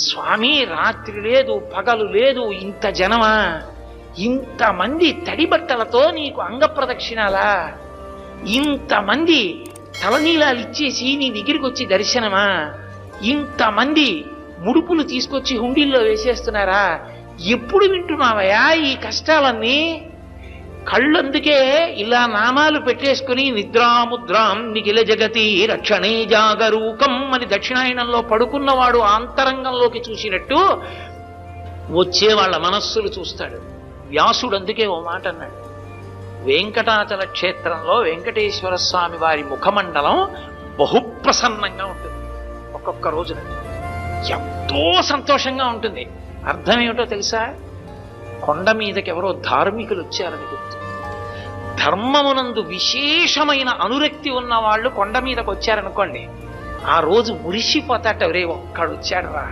స్వామి రాత్రి లేదు పగలు లేదు, ఇంత జనమా, ఇంతమంది తడి బట్టలతో నీకు అంగప్రదక్షిణాలా, ఇంతమంది తలనీలాలు ఇచ్చేసి నీ దగ్గరికి వచ్చి దర్శనమా, ఇంతమంది ముడుపులు తీసుకొచ్చి హుండీల్లో వేసేస్తున్నారా, ఎప్పుడు వింటున్నావయా ఈ కష్టాలన్నీ? కళ్ళందుకే ఇలా నామాలు పెట్టేసుకుని నిద్రాముద్రాం నిఖిల జగతి రక్షణే జాగరూకం అని దక్షిణాయనంలో పడుకున్నవాడు ఆంతరంగంలోకి చూసినట్టు వచ్చే వాళ్ళ మనస్సులు చూస్తాడు. వ్యాసుడు అందుకే ఓ మాట అన్నాడు, వెంకటాచల క్షేత్రంలో వెంకటేశ్వర స్వామి వారి ముఖమండలం బహుప్రసన్నంగా ఉంటుంది. ఒక్కొక్క రోజున ఎంతో సంతోషంగా ఉంటుంది. అర్థం ఏమిటో తెలుసా? కొండ మీదకి ఎవరో ధార్మికులు వచ్చారని గుర్తు. ధర్మమునందు విశేషమైన అనురక్తి ఉన్న వాళ్ళు కొండ మీదకి వచ్చారనుకోండి, ఆ రోజు మురిసిపోతాట, ఒరే ఒక్కడు వచ్చాడు రా,